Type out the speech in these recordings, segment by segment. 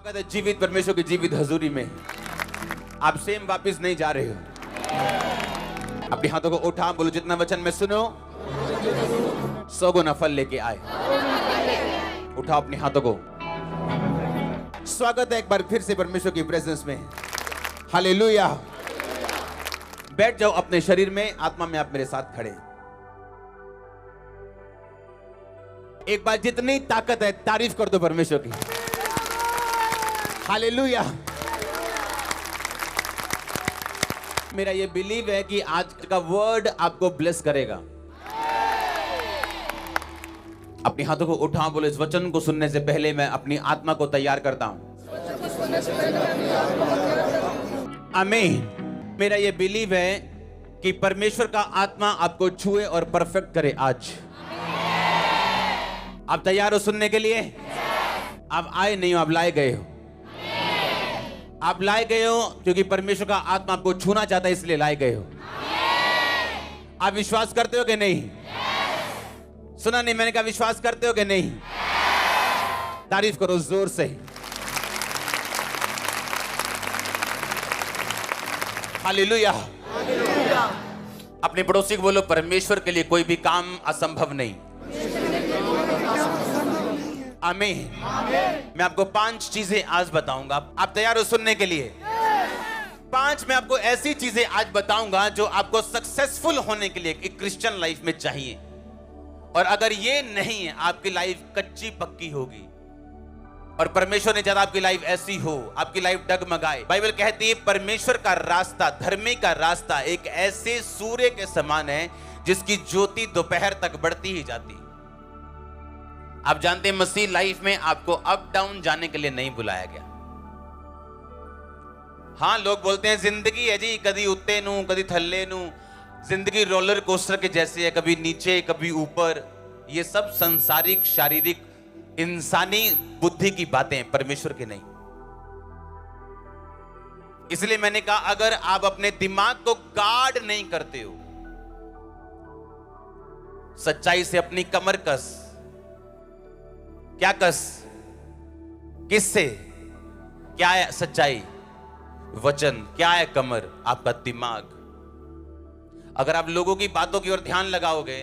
स्वागत है जीवित परमेश्वर की जीवित हजूरी में। आप सेम वापिस नहीं जा रहे हो। अपने हाथों को उठा, बोलो जितना वचन में सुनो 100 गुना फल लेके आए। उठाओ अपने हाथों को। स्वागत है एक बार फिर से परमेश्वर की प्रेजेंस में। हालेलुया। बैठ जाओ अपने शरीर में, आत्मा में आप मेरे साथ खड़े। एक बार जितनी ताकत है तारीफ कर दो परमेश्वर की। हालेलुया। मेरा ये बिलीव है कि आज का वर्ड आपको ब्लेस करेगा। अपने हाथों को उठाओ, बोले इस वचन को सुनने से पहले मैं अपनी आत्मा को तैयार करता हूं। आमीन। मेरा ये बिलीव है कि परमेश्वर का आत्मा आपको छुए और परफेक्ट करे आज। आप तैयार हो सुनने के लिए? आप आए नहीं हो, आप लाए गए हो। आप लाए गए हो क्योंकि परमेश्वर का आत्मा आपको छूना चाहता है, इसलिए लाए गए हो। आप विश्वास करते हो कि नहीं? सुना नहीं मैंने कहा, विश्वास करते हो कि नहीं? तारीफ करो जोर से। हालेलुया। अपने पड़ोसी को बोलो, परमेश्वर के लिए कोई भी काम असंभव नहीं। आमीन। मैं आपको 5 चीजें आज बताऊंगा। आप तैयार हो सुनने के लिए? 5 मैं आपको ऐसी चीजें आज बताऊंगा जो आपको सक्सेसफुल होने के लिए एक क्रिश्चियन लाइफ में चाहिए। और अगर ये नहीं है, आपकी लाइफ कच्ची पक्की होगी। और परमेश्वर ने चाहता आपकी लाइफ ऐसी हो, आपकी लाइफ डगमगाए। बाइबल कहती है परमेश्वर का रास्ता, धर्मी का रास्ता एक ऐसे सूर्य के समान है जिसकी ज्योति दोपहर तक बढ़ती ही जाती। आप जानते हैं मसीह लाइफ में आपको अप डाउन जाने के लिए नहीं बुलाया गया। हाँ, लोग बोलते हैं जिंदगी है जी, कभी उत्ते नू कभी थल्ले नू, जिंदगी रोलर कोस्टर के जैसे है, कभी नीचे कभी ऊपर। ये सब संसारिक शारीरिक इंसानी बुद्धि की बातें हैं, परमेश्वर की नहीं। इसलिए मैंने कहा, अगर आप अपने दिमाग को गार्ड नहीं करते हो, सच्चाई से अपनी कमर कस। क्या कस? किससे? क्या है सच्चाई? वचन। क्या है कमर? आपका दिमाग। अगर आप लोगों की बातों की ओर ध्यान लगाओगे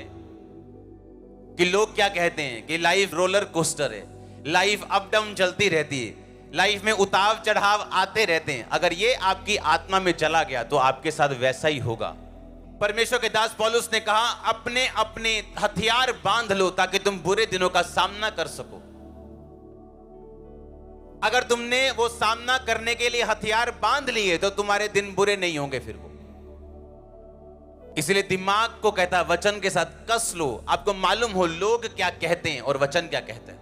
कि लोग क्या कहते हैं कि लाइफ रोलर कोस्टर है, लाइफ अप डाउन चलती रहती है, लाइफ में उतार चढ़ाव आते रहते हैं, अगर ये आपकी आत्मा में चला गया तो आपके साथ वैसा ही होगा। परमेश्वर के दास पौलुस ने कहा, अपने अपने हथियार बांध लो ताकि तुम बुरे दिनों का सामना कर सको। अगर तुमने वो सामना करने के लिए हथियार बांध लिए तो तुम्हारे दिन बुरे नहीं होंगे फिर वो। इसलिए दिमाग को कहता है वचन के साथ कस लो। आपको मालूम हो लोग क्या कहते हैं और वचन क्या कहते हैं।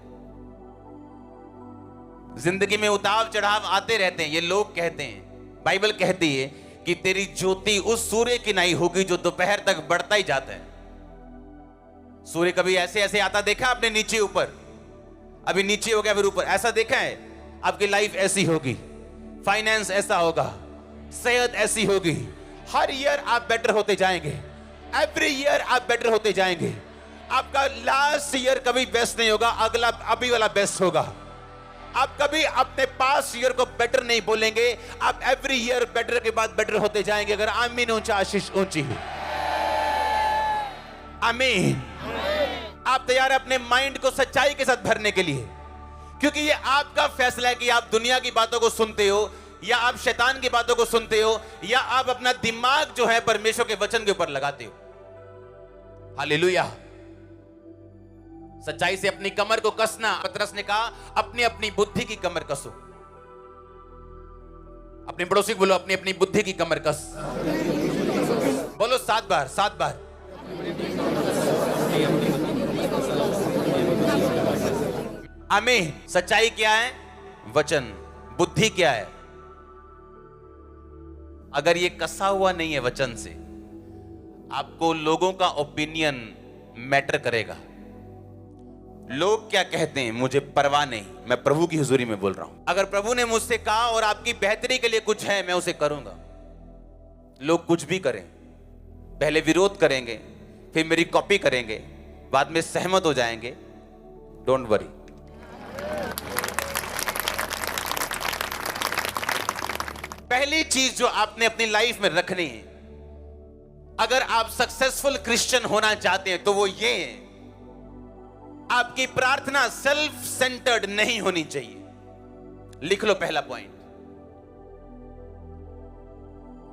जिंदगी में उतार चढ़ाव आते रहते हैं, ये लोग कहते हैं। बाइबल कहती है कि तेरी ज्योति उस सूर्य की नहीं होगी जो दोपहर तक बढ़ता ही जाता है। सूर्य कभी ऐसे ऐसे आता देखा आपने? नीचे ऊपर, अभी नीचे हो गया फिर ऊपर, ऐसा देखा है? आपकी लाइफ ऐसी होगी, फाइनेंस ऐसा होगा, सेहत ऐसी होगी। हर ईयर आप बेटर होते जाएंगे, एवरी ईयर आप बेटर होते जाएंगे। आपका लास्ट ईयर कभी बेस्ट नहीं होगा, अगला अभी वाला बेस्ट होगा। आप कभी अपने पास ईयर को बेटर नहीं बोलेंगे, आप एवरी ईयर बेटर के बाद बेटर होते जाएंगे। अगर आमीन ऊंचा, आशीष ऊंची। आमीन। आप तैयार हैं अपने माइंड को सच्चाई के साथ भरने के लिए? क्योंकि ये आपका फैसला है कि आप दुनिया की बातों को सुनते हो या आप शैतान की बातों को सुनते हो या आप अपना दिमाग जो है परमेश्वर के वचन के ऊपर लगाते हो। हालेलुया। सच्चाई से अपनी कमर को कसना। पतरस ने कहा, अपनी अपनी बुद्धि की कमर कसो। अपने पड़ोसी को बोलो, अपनी अपनी बुद्धि की कमर कस। बोलो 7 बार, 7 बार। आमीन। सच्चाई क्या है? वचन। बुद्धि क्या है? अगर ये कसा हुआ नहीं है वचन से, आपको लोगों का ओपिनियन मैटर करेगा। लोग क्या कहते हैं मुझे परवाह नहीं, मैं प्रभु की हुजूरी में बोल रहा हूं। अगर प्रभु ने मुझसे कहा और आपकी बेहतरी के लिए कुछ है, मैं उसे करूंगा। लोग कुछ भी करें, पहले विरोध करेंगे, फिर मेरी कॉपी करेंगे, बाद में सहमत हो जाएंगे। Don't worry. पहली चीज जो आपने अपनी लाइफ में रखनी है, अगर आप सक्सेसफुल क्रिश्चियन होना चाहते हैं, तो वो ये है, आपकी प्रार्थना सेल्फ सेंटर्ड नहीं होनी चाहिए। लिख लो पहला पॉइंट।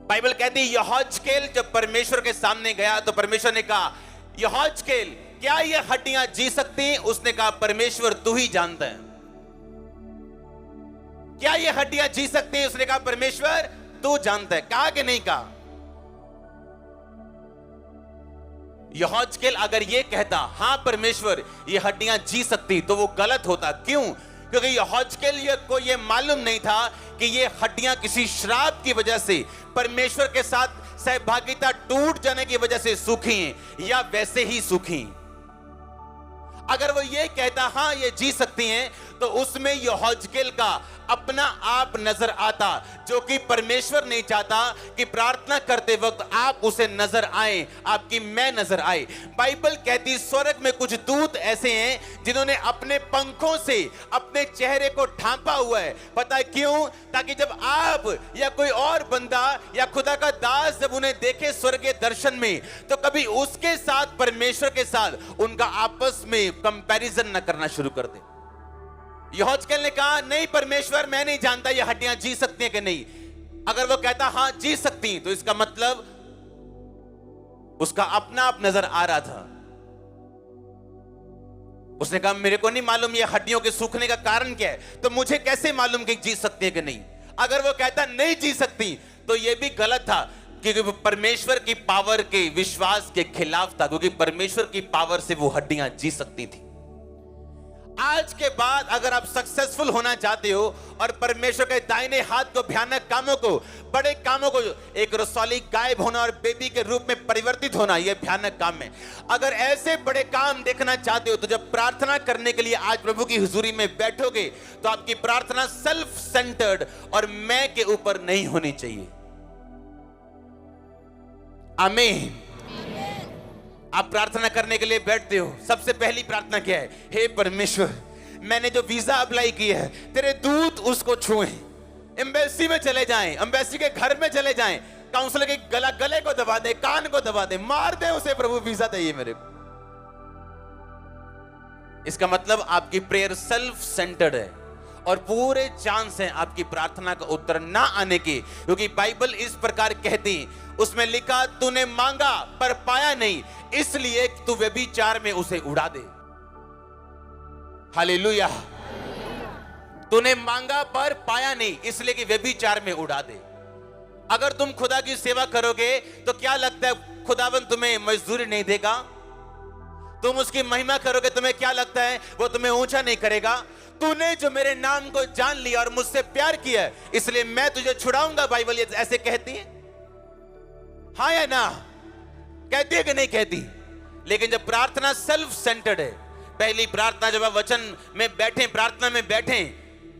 बाइबल कहती है यहोजकेल जब परमेश्वर के सामने गया तो परमेश्वर ने कहा, यहोजकेल क्या ये हड्डियां जी सकती हैं? उसने कहा, परमेश्वर तू ही जानता है। क्या ये हड्डियां जी सकती हैं? उसने कहा, परमेश्वर तू जानता है। कहा कि नहीं कहा? यहोजकेल अगर ये कहता, हां परमेश्वर ये हड्डियां जी सकती, तो वो गलत होता। क्यों? क्योंकि यहोजकेल को ये मालूम नहीं था कि ये हड्डियां किसी श्राप की वजह से, परमेश्वर के साथ सहभागिता टूट जाने की वजह से सूखी हैं या वैसे ही सूखी। अगर वो ये कहता हां ये जी सकती हैं, तो उसमें यहोजकेल का अपना आप नजर आता, जो कि परमेश्वर नहीं चाहता कि प्रार्थना करते वक्त आप उसे नजर आए, आपकी मैं नजर आए। बाइबल कहती स्वर्ग में कुछ दूत ऐसे हैं जिन्होंने अपने पंखों से अपने चेहरे को ढांपा हुआ है। पता है क्यों? ताकि जब आप या कोई और बंदा या खुदा का दास जब उन्हें देखे स्वर्गीय दर्शन में, तो कभी उसके साथ, परमेश्वर के साथ उनका आपस में कंपैरिजन न करना शुरू कर दे। यहोजकेल ने कहा, नहीं परमेश्वर मैं नहीं जानता ये हड्डियां जी सकती हैं कि नहीं। अगर वो कहता हां जी सकती, तो इसका मतलब उसका अपना आप नजर आ रहा था। उसने कहा, मेरे को नहीं मालूम ये हड्डियों के सूखने का कारण क्या है, तो मुझे कैसे मालूम कि जी सकती है कि नहीं। अगर वो कहता नहीं जी सकती, तो यह भी गलत था, क्योंकि वो परमेश्वर की पावर के विश्वास के खिलाफ था, क्योंकि परमेश्वर की पावर से वो हड्डियां जी सकती थी। आज के बाद अगर आप सक्सेसफुल होना चाहते हो और परमेश्वर के दाहिने हाथ को, भयानक कामों को, बड़े कामों को, एक रसौली गायब होना और बेबी के रूप में परिवर्तित होना, यह भयानक काम है। अगर ऐसे बड़े काम देखना चाहते हो, तो जब प्रार्थना करने के लिए आज प्रभु की हुजूरी में बैठोगे, तो आपकी प्रार्थना सेल्फ सेंटर्ड और मैं के ऊपर नहीं होनी चाहिए। आमीन। आप प्रार्थना करने के लिए बैठते हो, सबसे पहली प्रार्थना क्या है? हे परमेश्वर, मैंने जो वीजा अप्लाई किया है, तेरे दूत उसको छुएं, एम्बेसी में चले जाएं, एम्बेसी के घर में चले जाएं, काउंसलर के गले को दबा दे, कान को दबा दे, मार दे उसे, प्रभु वीजा चाहिए मेरे को। इसका मतलब आपकी प्रेयर सेल्फ सेंटर्ड है और पूरे चांस हैं आपकी प्रार्थना का उत्तर ना आने के, क्योंकि बाइबल इस प्रकार कहती, उसमें लिखा, तूने मांगा पर पाया नहीं, इसलिए तू व्यभिचार में उसे उड़ा दे। हालेलुया। तूने मांगा पर पाया नहीं, इसलिए कि व्यभिचार में उड़ा दे। अगर तुम खुदा की सेवा करोगे, तो क्या लगता है खुदावन तुम्हें मजदूरी नहीं देगा? तुम उसकी महिमा करोगे, तुम्हें क्या लगता है वो तुम्हें ऊंचा नहीं करेगा? तूने जो मेरे नाम को जान लिया और मुझसे प्यार किया, इसलिए मैं तुझे छुड़ाऊंगा। बाइबल ऐसे कहती है, हाँ या ना? कहती है कि नहीं कहती? लेकिन जब प्रार्थना सेल्फ सेंटर्ड है, पहली प्रार्थना जब आप वचन में बैठे, प्रार्थना में बैठे,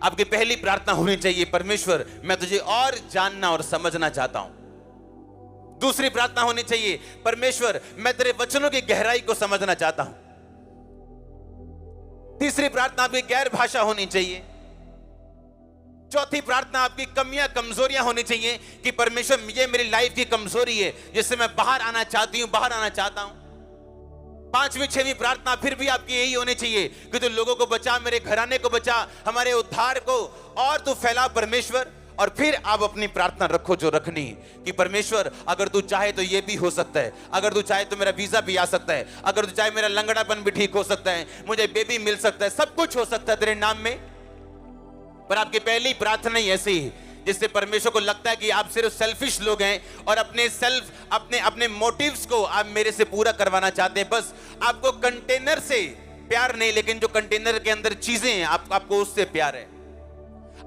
आपकी पहली प्रार्थना होनी चाहिए, परमेश्वर मैं तुझे और जानना और समझना चाहता हूं। दूसरी प्रार्थना होनी चाहिए, परमेश्वर मैं तेरे वचनों की गहराई को समझना चाहता हूं। तीसरी प्रार्थना आपकी गैर भाषा होनी चाहिए। चौथी प्रार्थना आपकी कमियां, कमजोरियां होनी चाहिए कि परमेश्वर ये मेरी लाइफ की कमजोरी है जिससे मैं बाहर आना चाहती हूं, बाहर आना चाहता हूं। पांचवी छठवीं प्रार्थना फिर भी आपकी यही होनी चाहिए कि तू लोगों को बचा, मेरे घराने को बचा, हमारे उद्धार को और तू फैला परमेश्वर। और फिर आप अपनी प्रार्थना रखो जो रखनी, कि परमेश्वर अगर तू चाहे तो ये भी हो सकता है, अगर तू चाहे तो मेरा वीजा भी आ सकता है, अगर तू चाहे मेरा लंगड़ापन भी ठीक हो सकता है, मुझे बेबी मिल सकता है, सब कुछ हो सकता है तेरे नाम में। पर आपकी पहली प्रार्थना ही ऐसी है जिससे परमेश्वर को लगता है कि आप सिर्फ सेल्फिश लोग हैं और अपने मोटिव्स को आप मेरे से पूरा करवाना चाहते हैं। बस आपको कंटेनर से प्यार नहीं, लेकिन जो कंटेनर के अंदर चीजें हैं आपको उससे प्यार है।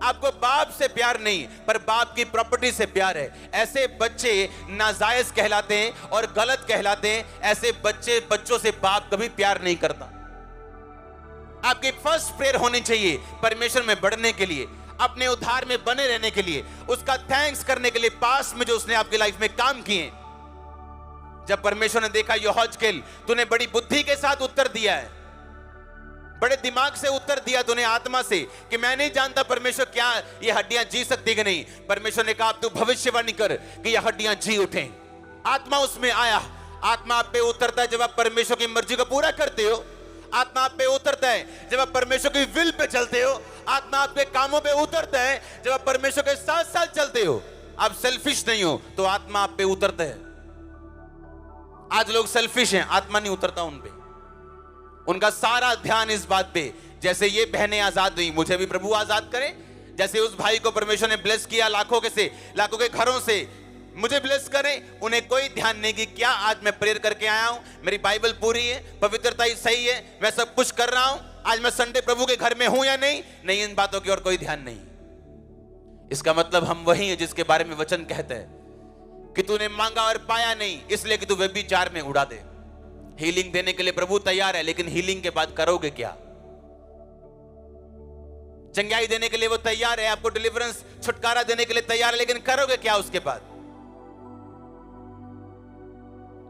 आपको बाप से प्यार नहीं, पर बाप की प्रॉपर्टी से प्यार है। ऐसे बच्चे नाजायज कहलाते हैं और गलत कहलाते हैं। ऐसे बच्चों से बाप कभी प्यार नहीं करता। आपकी फर्स्ट प्रेयर होनी चाहिए परमेश्वर में बढ़ने के लिए, अपने उद्धार में बने रहने के लिए, उसका थैंक्स करने के लिए, पास्ट में जो उसने आपकी लाइफ में काम किए। जब परमेश्वर ने देखा यहोजकेल तूने बड़ी बुद्धि के साथ उत्तर दिया है, बड़े दिमाग से उत्तर दिया तूने, आत्मा से, कि मैं नहीं जानता परमेश्वर क्या ये हड्डियां जी सकती कि नहीं। परमेश्वर ने कहा तू भविष्यवाणी कर कि ये हड्डियां जी उठें। आत्मा उसमें आया। आत्मा आप पे उतरता है जब आप परमेश्वर की मर्जी को पूरा करते हो। आत्मा आप पे उतरता है जब आप परमेश्वर की विल पे चलते हो। आत्मा आपके कामों पे उतरता है जब आप परमेश्वर के साथ साथ चलते हो। आप सेल्फिश नहीं हो तो आत्मा आप पे उतरता है। आज लोग सेल्फिश हैं, आत्मा नहीं उतरता उन पे। उनका सारा ध्यान इस बात पे, जैसे ये बहनें आजाद हुई, मुझे भी प्रभु आजाद करे। जैसे उस भाई को परमेश्वर ने ब्लेस किया लाखों के घरों से, मुझे ब्लेस करें। उन्हें कोई ध्यान नहीं कि क्या आज मैं प्रेयर करके आया हूं, मेरी बाइबल पूरी है, पवित्रता ही सही है, मैं सब कुछ कर रहा हूं, आज मैं संडे प्रभु के घर में हूं या नहीं। नहीं, इन बातों की और कोई ध्यान नहीं। इसका मतलब हम वही हैं जिसके बारे में वचन कहते हैं कि तूने मांगा और पाया नहीं, इसलिए कि तू व्यभिचार में उड़ा दे। हीलिंग देने के लिए प्रभु तैयार है, लेकिन हीलिंग के बाद करोगे क्या? चंगाई देने के लिए वो तैयार है, आपको डिलीवरेंस, छुटकारा देने के लिए तैयार है, लेकिन करोगे क्या उसके बाद?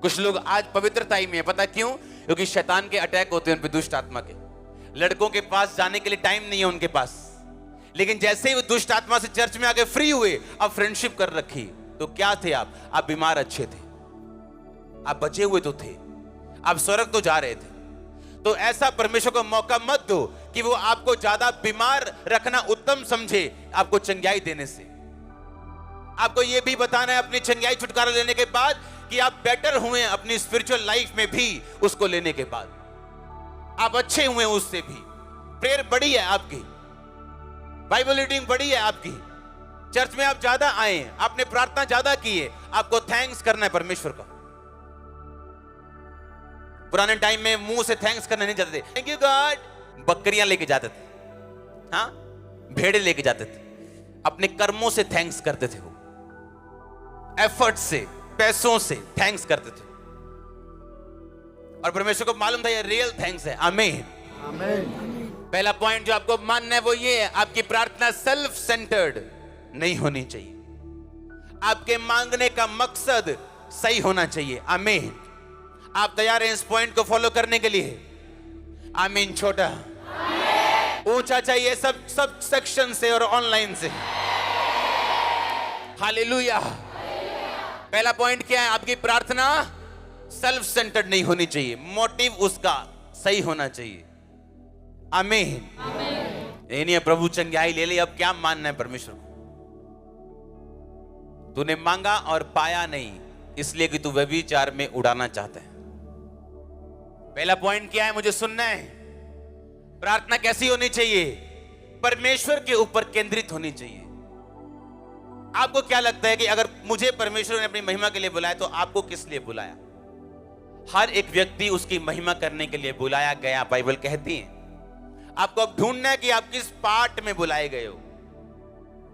कुछ लोग आज पवित्रता ही में है, पता क्यों? क्योंकि शैतान के अटैक होते हैं उन पे, दुष्ट आत्मा के। लड़कों के पास जाने के लिए टाइम नहीं है उनके पास, लेकिन जैसे ही वो दुष्ट आत्मा से चर्च में आके फ्री हुए, अब फ्रेंडशिप कर रखी। तो क्या थे आप बीमार अच्छे थे, आप बचे हुए तो थे, आप स्वर्ग तो जा रहे थे। तो ऐसा परमेश्वर को मौका मत दो कि वो आपको ज्यादा बीमार रखना उत्तम समझे आपको चंगाई देने से। आपको ये भी बताना है अपनी चंगाई छुटकारा लेने के बाद कि आप बेटर हुए अपनी स्पिरिचुअल लाइफ में भी, उसको लेने के बाद आप अच्छे हुए उससे भी। प्रेयर बड़ी है आपकी, बाइबल रीडिंग बड़ी है आपकी, चर्च में आप ज्यादा आए, आपने प्रार्थना ज्यादा की है, आपको थैंक्स करना है परमेश्वर का। पुराने टाइम में मुंह से थैंक्स करने नहीं जाते थे, थैंक यू गॉड। बकरियां लेके जाते थे, हाँ, भेड़े लेके जाते थे, अपने कर्मों से थैंक्स करते थे। वो एफर्ट से, पैसों से थैंक्स करते थे, और परमेश्वर को मालूम था ये रियल थैंक्स है। आमीन, आमीन। पहला पॉइंट जो आपको मानना है वो ये है, आपकी प्रार्थना सेल्फ सेंटर्ड नहीं होनी चाहिए। आपके मांगने का मकसद सही होना चाहिए। आमीन। आप तैयार हैं इस पॉइंट को फॉलो करने के लिए? आमीन। छोटा ऊंचा चाहिए, सब सेक्शन से और ऑनलाइन से। हालेलुया। पहला पॉइंट क्या है? आपकी प्रार्थना सेल्फ सेंटर्ड नहीं होनी चाहिए, मोटिव उसका सही होना चाहिए। आमीन। ये नहीं है प्रभु चंगाई ले ले, अब क्या मानना है परमेश्वर को? तूने मांगा और पाया नहीं, इसलिए कि तू व्यभिचार में उड़ाना चाहता है। पहला पॉइंट क्या है मुझे सुनना है? प्रार्थना कैसी होनी चाहिए? परमेश्वर के ऊपर केंद्रित होनी चाहिए। आपको क्या लगता है कि अगर मुझे परमेश्वर ने अपनी महिमा के लिए बुलाया तो आपको किस लिए बुलाया? हर एक व्यक्ति उसकी महिमा करने के लिए बुलाया गया, बाइबल कहती है। आपको अब ढूंढना है कि आप किस पार्ट में बुलाए गए हो,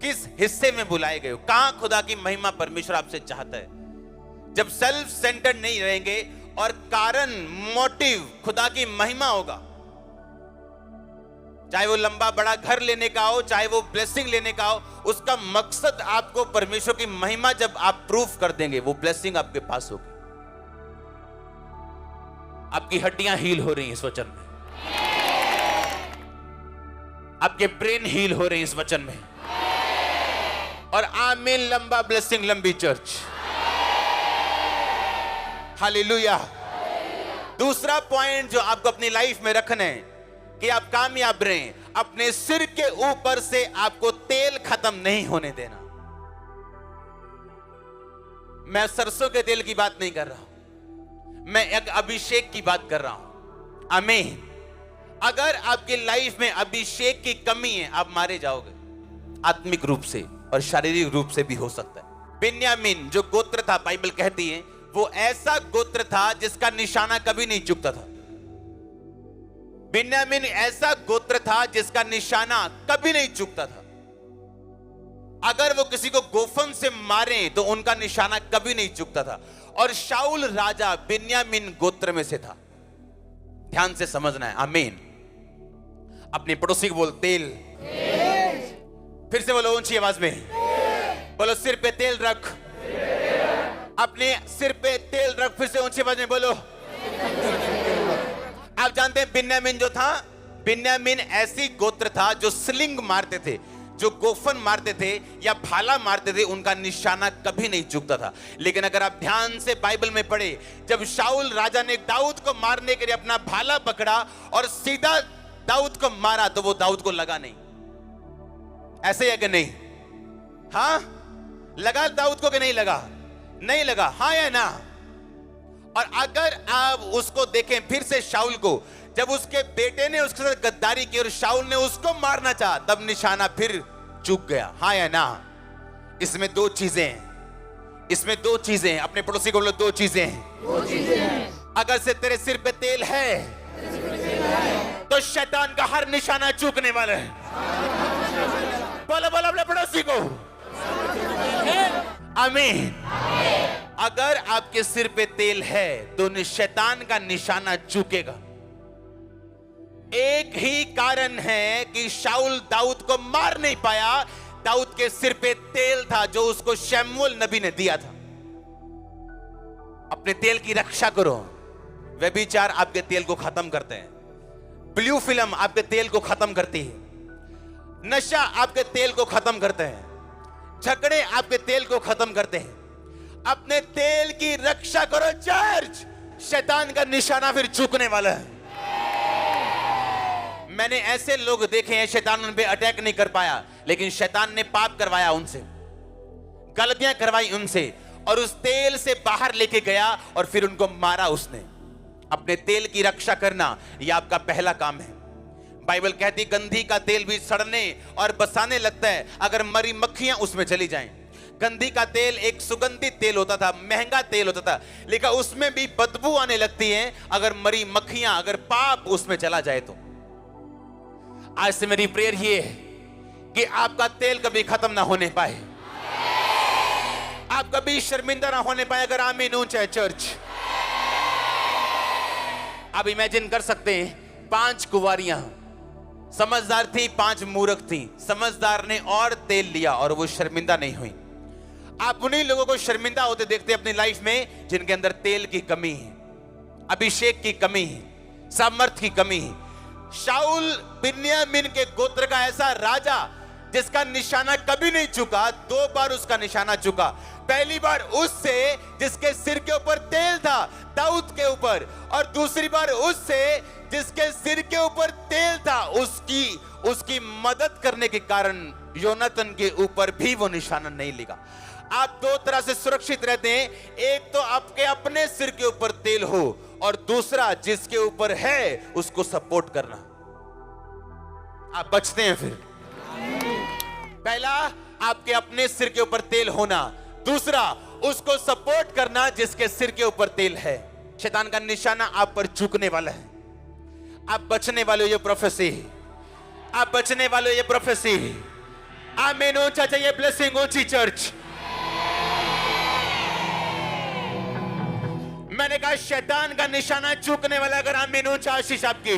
किस हिस्से में बुलाए गए हो, कहां खुदा की महिमा परमेश्वर आपसे चाहता है। जब सेल्फ सेंटर्ड नहीं रहेंगे और कारण, मोटिव खुदा की महिमा होगा, चाहे वो लंबा बड़ा घर लेने का हो, चाहे वो ब्लेसिंग लेने का हो, उसका मकसद आपको परमेश्वर की महिमा जब आप प्रूफ कर देंगे, वो ब्लेसिंग आपके पास होगी। आपकी हड्डियां हील हो रही हैं इस वचन में, आपके ब्रेन हील हो रहे हैं इस वचन में, और आमीन। लंबा ब्लेसिंग, लंबी चर्च। हालेलुया। दूसरा पॉइंट जो आपको अपनी लाइफ में रखना है कि आप कामयाब रहें, अपने सिर के ऊपर से आपको तेल खत्म नहीं होने देना। मैं सरसों के तेल की बात नहीं कर रहा हूं, मैं एक अभिषेक की बात कर रहा हूं। आमीन। अगर आपकी लाइफ में अभिषेक की कमी है, आप मारे जाओगे, आत्मिक रूप से और शारीरिक रूप से भी हो सकता है। बिन्यामीन जो गोत्र था, बाइबल कहती है वो ऐसा गोत्र था जिसका निशाना कभी नहीं चुकता था। बिन्यामीन ऐसा गोत्र था जिसका निशाना कभी नहीं चुकता था। अगर वो किसी को गोफन से मारे तो उनका निशाना कभी नहीं चुकता था। और शाऊल राजा बिन्यामीन गोत्र में से था। ध्यान से समझना है। आमीन। अपने पड़ोसी को बोल, तेल। फिर से बोलो ऊंची आवाज में, बोलो सिर पे तेल रख। अपने सिर पे तेल रख। फिर से ऊंची आवाज में बोलो। आप जानते हैं बिन्यामीन जो था, बिन्यामीन ऐसी गोत्र था जो स्लिंग मारते थे, जो गोफन मारते थे या भाला मारते थे, उनका निशाना कभी नहीं चूकता था। लेकिन अगर आप ध्यान से बाइबल में पढ़े, जब शाऊल राजा ने दाऊद को मारने के लिए अपना भाला पकड़ा और सीधा दाऊद को मारा, तो वो दाऊद को लगा नहीं। ऐसे है कि नहीं? हाँ, लगा दाऊद को कि नहीं लगा? नहीं लगा, हाँ या ना? और अगर आप उसको देखें फिर से, शाऊल को, जब उसके बेटे ने उसके साथ गद्दारी की और शाऊल ने उसको मारना चाहा, तब निशाना फिर चूक गया। हाँ या ना? इसमें दो चीजें हैं, इसमें दो चीजें हैं। अपने पड़ोसी को बोलो, दो चीजें हैं। अगर से तेरे सिर पे तेल है तो शैतान का हर निशाना चूकने वाला है। बोलो बोलो अपने पड़ोसी को, आमीन। अगर आपके सिर पे तेल है तो शैतान का निशाना चूकेगा। एक ही कारण है कि शाऊल दाऊद को मार नहीं पाया, दाऊद के सिर पे तेल था जो उसको शमूएल नबी ने दिया था। अपने तेल की रक्षा करो। व्यभिचार आपके तेल को खत्म करते हैं, ब्लू फिल्म आपके तेल को खत्म करती है, नशा आपके तेल को खत्म करते हैं, झगड़े आपके तेल को खत्म करते हैं। अपने तेल की रक्षा करो चर्च, शैतान का निशाना फिर चूकने वाला है। मैंने ऐसे लोग देखे हैं, शैतान उन पे अटैक नहीं कर पाया, लेकिन शैतान ने पाप करवाया उनसे, गलतियां करवाई उनसे, और उस तेल से बाहर लेके गया और फिर उनको मारा उसने। अपने तेल की रक्षा करना यह आपका पहला काम है। बाइबल कहती गंधी का तेल भी सड़ने और बसाने लगता है अगर मरी मक्खियां उसमें चली जाएं। गंधी का तेल एक सुगंधित तेल होता था, महंगा तेल होता था, लेकिन उसमें भी बदबू आने लगती है अगर मरी मक्खियां, अगर पाप उसमें चला जाए तो। आज से मेरी प्रेयर ये है कि आपका तेल कभी खत्म ना होने पाए, आप कभी शर्मिंदा ना होने पाए। अगर आमीन ऊंचा है चर्च। आप इमेजिन कर सकते हैं, 5 कुंवारियां समझदार थी, 5 मूर्ख थी। समझदार ने और तेल लिया और वो शर्मिंदा नहीं हुई। आप उन्हीं लोगों को शर्मिंदा होते देखते हैं अपनी लाइफ में जिनके अंदर तेल की कमी है, अभिषेक की कमी है, सामर्थ की कमी है। शाऊल बिन्यामीन के गोत्र का ऐसा राजा जिसका निशाना कभी नहीं चुका, 2 बार उसका निशाना चुका। पहली बार उससे जिसके सिर के ऊपर तेल था, दाऊद के ऊपर, और दूसरी बार उससे जिसके सिर के ऊपर तेल था, उसकी मदद करने के कारण योनातन के ऊपर भी वो निशाना नहीं लगा। आप 2 तरह से सुरक्षित रहते हैं, एक तो आपके अपने सिर के ऊपर तेल हो, और दूसरा जिसके ऊपर है उसको सपोर्ट करना, आप बचते हैं फिर। पहला आपके अपने सिर के ऊपर तेल होना, दूसरा उसको सपोर्ट करना जिसके सिर के ऊपर तेल है। शैतान का निशाना आप पर चूकने वाला है, आप बचने वाले हो, ये प्रोफेसी है, आप बचने वाले हो, ये प्रोफेसी है। आमीन ऊंचा चाहिए, ब्लेसिंग ऊंची चर्च। मैंने कहा शैतान का निशाना चूकने वाला, अगर आमीन ऊंचा आशीष आपकी।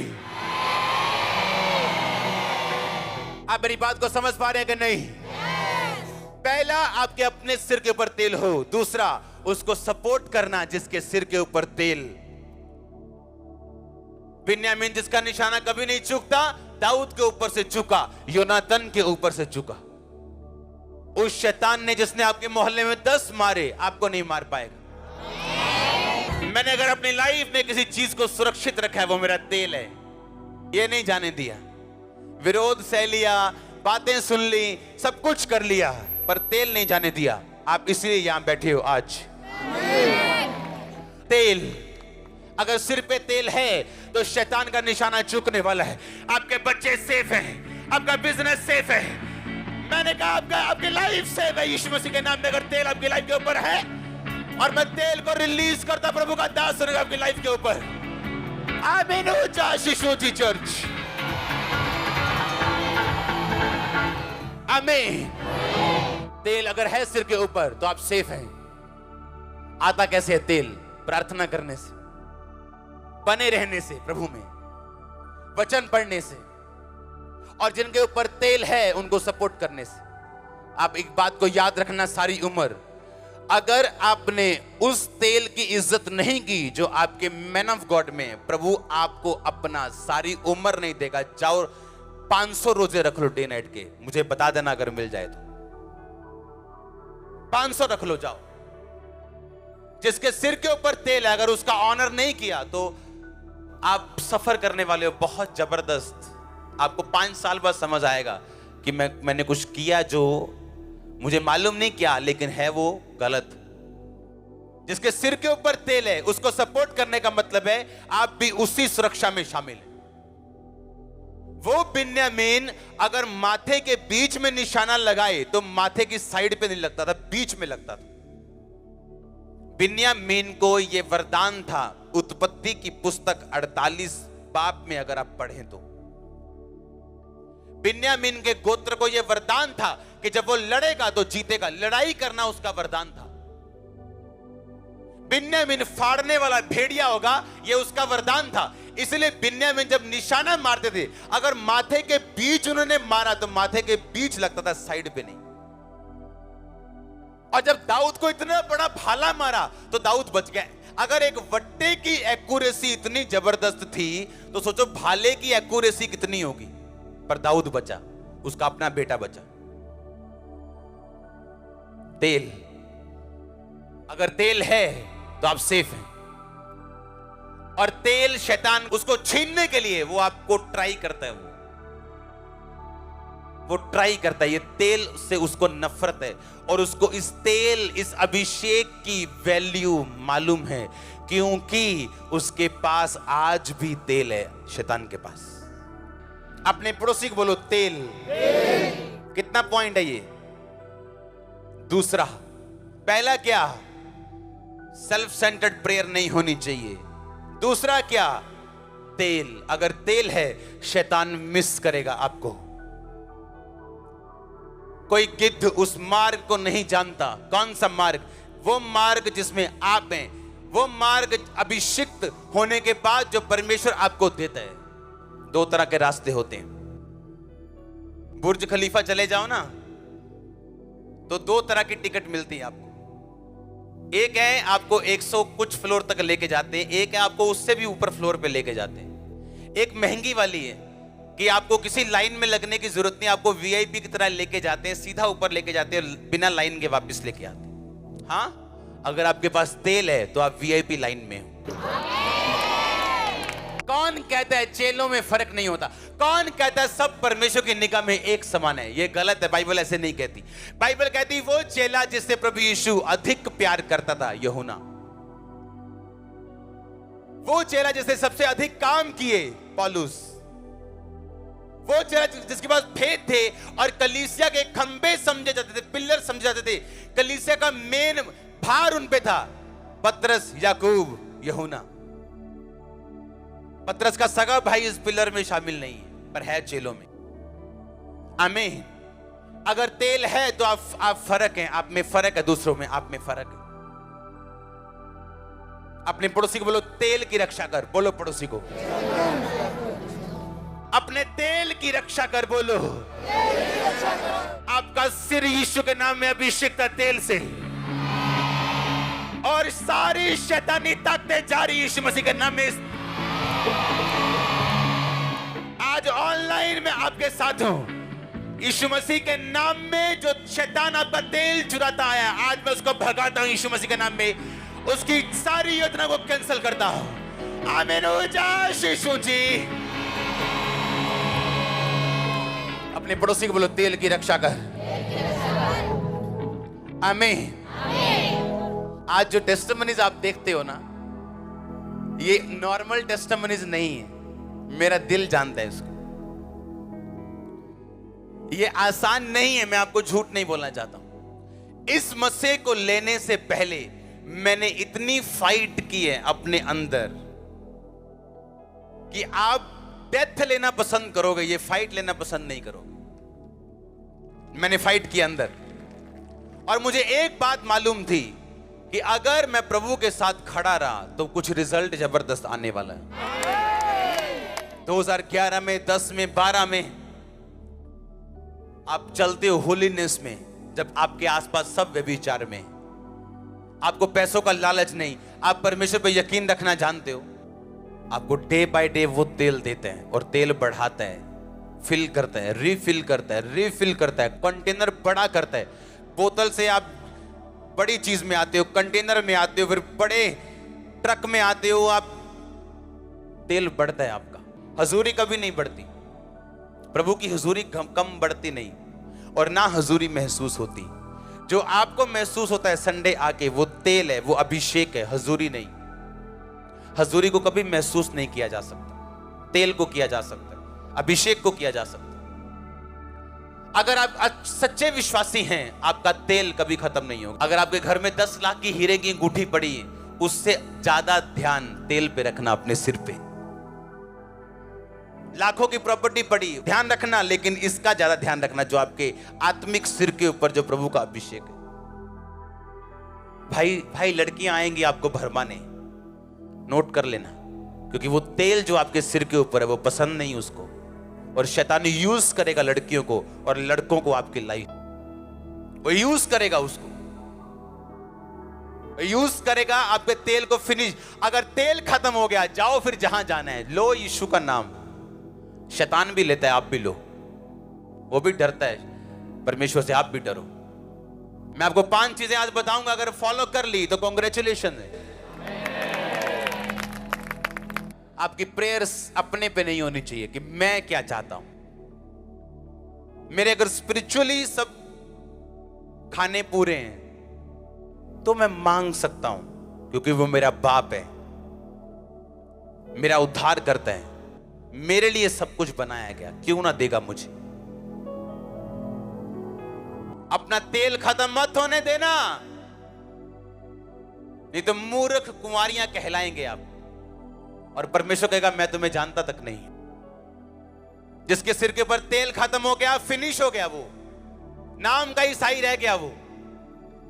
आप मेरी बात को समझ पा रहे हैं कि नहीं? पहला आपके अपने सिर के ऊपर तेल हो, दूसरा उसको सपोर्ट करना जिसके सिर के ऊपर तेल। बिन्यामीन जिसका निशाना कभी नहीं चूकता, दाऊद के ऊपर से चूका, योनातन के ऊपर से चूका। उस शैतान ने जिसने आपके मोहल्ले में 10 मारे, आपको नहीं मार पाएगा। मैंने अगर अपनी लाइफ में किसी चीज को सुरक्षित रखा है, वो मेरा तेल है। ये नहीं जाने दिया, विरोध सह लिया, बातें सुन ली, सब कुछ कर लिया, पर तेल नहीं जाने दिया। आप इसलिए यहां बैठे हो आज। तेल, अगर सिर पे तेल है तो शैतान का निशाना चूकने वाला है। आपके बच्चे सेफ हैं, आपका बिजनेस सेफ है। मैंने कहा आपकी लाइफ सेफ है यीशु मसीह के नाम में। अगर तेल आपकी लाइफ के ऊपर है, और मैं तेल को रिलीज करता, प्रभु का दास होगा आपकी लाइफ के ऊपर। आमीन ऊंचा आशीष ऊंची चर्च। आमीन। तेल अगर है सिर के ऊपर तो आप सेफ हैं। आता कैसे है तेल? प्रार्थना करने से, बने रहने से, प्रभु में वचन पढ़ने से, और जिनके ऊपर तेल है उनको सपोर्ट करने से। आप एक बात को याद रखना सारी उम्र, अगर आपने उस तेल की इज्जत नहीं की जो आपके मैन ऑफ गॉड में, प्रभु आपको अपना सारी उम्र नहीं देगा। जाओ 500 रोजे रख लो डे नाइट के, मुझे बता देना अगर मिल जाए तो। 500 रख लो, जाओ। जिसके सिर के ऊपर तेल है, अगर उसका ऑनर नहीं किया तो आप सफर करने वाले हो बहुत जबरदस्त। आपको 5 साल बाद समझ आएगा कि मैंने कुछ किया जो मुझे मालूम नहीं किया, लेकिन है वो गलत। जिसके सिर के ऊपर तेल है उसको सपोर्ट करने का मतलब है आप भी उसी सुरक्षा में शामिल हैं। वो बिन्यामीन अगर माथे के बीच में निशाना लगाए तो माथे की साइड पे नहीं लगता था, बीच में लगता था। बिन्यामीन को यह वरदान था। उत्पत्ति की पुस्तक 48 बाब में अगर आप पढ़ें तो बिन्यामीन के गोत्र को यह वरदान था कि जब वो लड़ेगा तो जीतेगा। लड़ाई करना उसका वरदान था। बिन्यामीन फाड़ने वाला भेड़िया होगा, यह उसका वरदान था। इसलिए बिन्यामीन जब निशाना मारते थे, अगर माथे के बीच उन्होंने मारा तो माथे के बीच लगता था, साइड पे नहीं। और जब दाऊद को इतना बड़ा भाला मारा तो दाऊद बच गया। अगर एक वट्टे की एक्यूरेसी इतनी जबरदस्त थी तो सोचो भाले की एक्यूरेसी कितनी होगी। पर दाऊद बचा, उसका अपना बेटा बचा। तेल, अगर तेल है तो आप सेफ हैं। और तेल शैतान उसको छीनने के लिए वो आपको ट्राई करता है। वो ट्राई करता है। ये तेल से उसको नफरत है और उसको इस तेल, इस अभिषेक की वैल्यू मालूम है, क्योंकि उसके पास आज भी तेल है। शैतान के पास। अपने पड़ोसी को बोलो तेल। कितना पॉइंट है ये? दूसरा, पहला क्या? सेल्फ सेंटर्ड प्रेयर नहीं होनी चाहिए। दूसरा क्या? तेल। अगर तेल है शैतान मिस करेगा आपको। कोई गिद्ध उस मार्ग को नहीं जानता। कौन सा मार्ग? वो मार्ग जिसमें आप हैं, वो मार्ग अभिषिक्त होने के बाद जो परमेश्वर आपको देता है। 2 तरह के रास्ते होते हैं। बुर्ज खलीफा चले जाओ ना तो 2 तरह की टिकट मिलती है आपको। एक है आपको 100 कुछ फ्लोर तक लेके जाते हैं, एक है आपको उससे भी ऊपर फ्लोर पे लेके जाते हैं। एक महंगी वाली है कि आपको किसी लाइन में लगने की जरूरत नहीं, आपको वीआईपी की तरह लेके जाते हैं, सीधा ऊपर लेके जाते हैं, बिना लाइन के वापस लेके आते हैं। हाँ, अगर आपके पास तेल है तो आप वीआईपी लाइन में हो। कौन कहता है चेलों में फर्क नहीं होता? कौन कहता है सब परमेश्वर की निगाह में एक समान है? ये गलत है। बाइबल ऐसे नहीं कहती। बाइबल कहती वो चेला जिससे प्रभु यीशु अधिक प्यार करता था, यूहन्ना। वो चेला जिससे सबसे अधिक काम किए, पौलुस। वो चेला जिसके पास भेद थे और कलीसिया के खंबे समझे जाते थे, पिलर समझे जाते थे, कलीसिया का मेन भार उन पे था, पतरस, याकूब, यूहन्ना। पतरस का सगा भाई इस पिलर में शामिल नहीं है, पर है चेलों में। आमीन। अगर तेल है तो आप फर्क हैं, आप में फर्क है, दूसरों में आप में फर्क है। अपने पड़ोसी को बोलो तेल की रक्षा कर। बोलो पड़ोसी को अपने तेल की रक्षा कर। बोलो आपका सिर यीशु के नाम में अभिषेक तेल से, और सारी शैतानी ताकतें जारी यीशु मसीह के नाम में। आज ऑनलाइन में आपके साथ हूं। यीशु मसीह के नाम में जो शैतान आपका तेल चुराता आया, आज मैं उसको भगाता हूं यीशु मसीह के नाम में। उसकी सारी योजना को कैंसिल करता हूं। आमीन। यीशु जी। अपने पड़ोसी को बोलो तेल की रक्षा कर। आमीन। आज जो टेस्टिमनीज आप देखते हो ना, ये नॉर्मल टेस्टिमनीज नहीं है। मेरा दिल जानता है इसको। ये आसान नहीं है, मैं आपको झूठ नहीं बोलना चाहता हूं। इस मसीह को लेने से पहले मैंने इतनी फाइट की है अपने अंदर कि आप डेथ लेना पसंद करोगे, ये फाइट लेना पसंद नहीं करोगे। मैंने फाइट की अंदर, और मुझे एक बात मालूम थी कि अगर मैं प्रभु के साथ खड़ा रहा तो कुछ रिजल्ट जबरदस्त आने वाला है। 2011 में, 10 में, 12 में आप चलते हो होलीनेस में, जब आपके आसपास सब व्यभिचार में, आपको पैसों का लालच नहीं, आप परमेश्वर पे यकीन रखना जानते हो, आपको डे बाय डे वो तेल देते हैं और तेल बढ़ाता है, फिल करता है, रिफिल करता है, रिफिल करता है, कंटेनर बड़ा करता है। बोतल से आप बड़ी चीज में आते हो, कंटेनर में आते हो, फिर बड़े ट्रक में आते हो, आप तेल बढ़ता है आपका। हजूरी कभी नहीं बढ़ती, प्रभु की हजूरी कम बढ़ती नहीं, और ना हजूरी महसूस होती। जो आपको महसूस होता है संडे आके, वो तेल है, वो अभिषेक है, हजूरी नहीं। हजूरी को कभी महसूस नहीं किया जा सकता, तेल को किया जा सकता, अभिषेक को किया जा सकता। अगर आप सच्चे विश्वासी हैं, आपका तेल कभी खत्म नहीं होगा। अगर आपके घर में 10 लाख की हीरे की अंगूठी पड़ी है, उससे ज्यादा ध्यान तेल पे रखना, अपने सिर पे। लाखों की प्रॉपर्टी पड़ी, ध्यान रखना, लेकिन इसका ज्यादा ध्यान रखना जो आपके आत्मिक सिर के ऊपर जो प्रभु का अभिषेक है। भाई लड़कियां आएंगी आपको भरमाने, नोट कर लेना, क्योंकि वो तेल जो आपके सिर के ऊपर है वो पसंद नहीं उसको, और शैतान यूज करेगा लड़कियों को और लड़कों को, आपकी लाइफ वो यूज करेगा, उसको यूज करेगा आपके तेल को। फिनिश, अगर तेल खत्म हो गया, जाओ फिर जहां जाना है, लो यीशु का नाम। शैतान भी लेता है, आप भी लो, वो भी डरता है परमेश्वर से, आप भी डरो। मैं आपको 5 चीजें आज बताऊंगा, अगर फॉलो कर ली तो कॉन्ग्रेचुलेशन है। आपकी प्रेयर्स अपने पे नहीं होनी चाहिए कि मैं क्या चाहता हूं। मेरे अगर स्पिरिचुअली सब खाने पूरे हैं तो मैं मांग सकता हूं, क्योंकि वो मेरा बाप है, मेरा उद्धार करता है, मेरे लिए सब कुछ बनाया गया, क्यों ना देगा मुझे। अपना तेल खत्म मत होने देना, नहीं तो मूर्ख कुंवारियां कहलाएंगे आप, और परमेश्वर कहेगा मैं तुम्हें जानता तक नहीं। जिसके सिर के ऊपर तेल खत्म हो गया, फिनिश हो गया, वो नाम का ईसाई रह गया, वो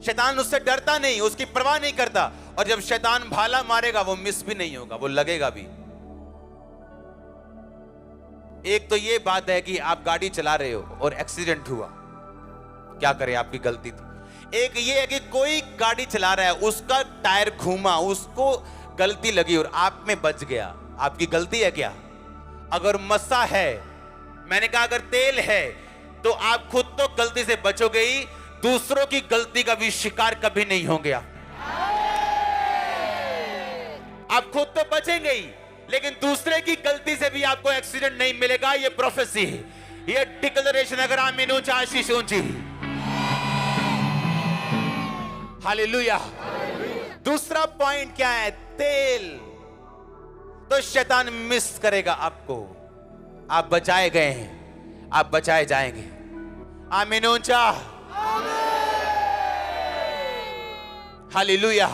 शैतान उससे डरता नहीं, उसकी परवाह नहीं करता, और जब शैतान भाला मारेगा वो मिस भी नहीं होगा, वो लगेगा भी। एक तो ये बात है कि आप गाड़ी चला रहे हो और एक्सीडेंट हुआ, क्या करें, आपकी गलती थी। एक ये है कि कोई गाड़ी चला रहा है, उसका टायर घूमा, उसको गलती लगी और आप में बच गया, आपकी गलती है क्या? अगर मस्सा है, मैंने कहा अगर तेल है, तो आप खुद तो गलती से बचोगे ही, दूसरों की गलती का भी शिकार कभी नहीं होंगे। आप खुद तो बचेंगे ही, लेकिन दूसरे की गलती से भी आपको एक्सीडेंट नहीं मिलेगा। ये प्रोफेसी है, ये डिक्लेरेशन। अगर आमीन ऊंचा, आशीष ऊंची। हालेलुया। दूसरा पॉइंट क्या है? तेल। तो शैतान मिस करेगा आपको, आप बचाए गए हैं, आप बचाए जाएंगे। आमीन ऊंचा। हालेलुया।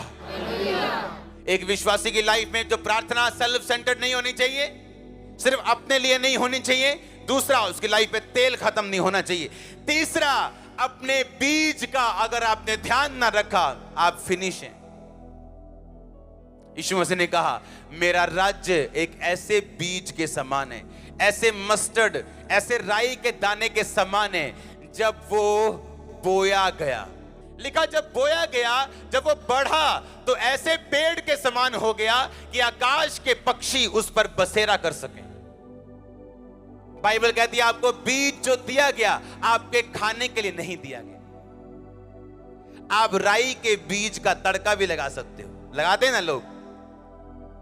एक विश्वासी की लाइफ में जो प्रार्थना सेल्फ सेंटर्ड नहीं होनी चाहिए, सिर्फ अपने लिए नहीं होनी चाहिए। दूसरा, उसकी लाइफ में तेल खत्म नहीं होना चाहिए। तीसरा, अपने बीज का अगर आपने ध्यान ना रखा, आप फिनिश हैं। यीशु मसीह ने कहा मेरा राज्य एक ऐसे बीज के समान है, ऐसे मस्टर्ड, ऐसे राई के दाने के समान है, जब वो बोया गया। लिखा जब बोया गया, जब वो बढ़ा तो ऐसे पेड़ के समान हो गया कि आकाश के पक्षी उस पर बसेरा कर सके। बाइबल कहती है आपको बीज जो दिया गया आपके खाने के लिए नहीं दिया गया। आप राई के बीज का तड़का भी लगा सकते हो, लगाते हैं ना लोग,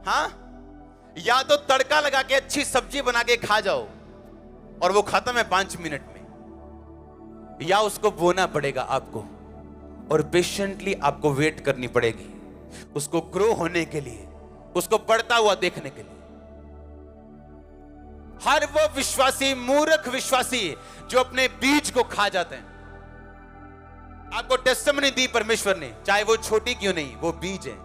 हाँ? या तो तड़का लगा के अच्छी सब्जी बना के खा जाओ और वो खत्म है 5 मिनट में, या उसको बोना पड़ेगा आपको और पेशेंटली आपको वेट करनी पड़ेगी उसको ग्रो होने के लिए, उसको बढ़ता हुआ देखने के लिए। हर वो विश्वासी मूर्ख विश्वासी जो अपने बीज को खा जाते हैं, आपको टेस्टिमनी दी परमेश्वर ने, चाहे वो छोटी क्यों नहीं, वो बीज है।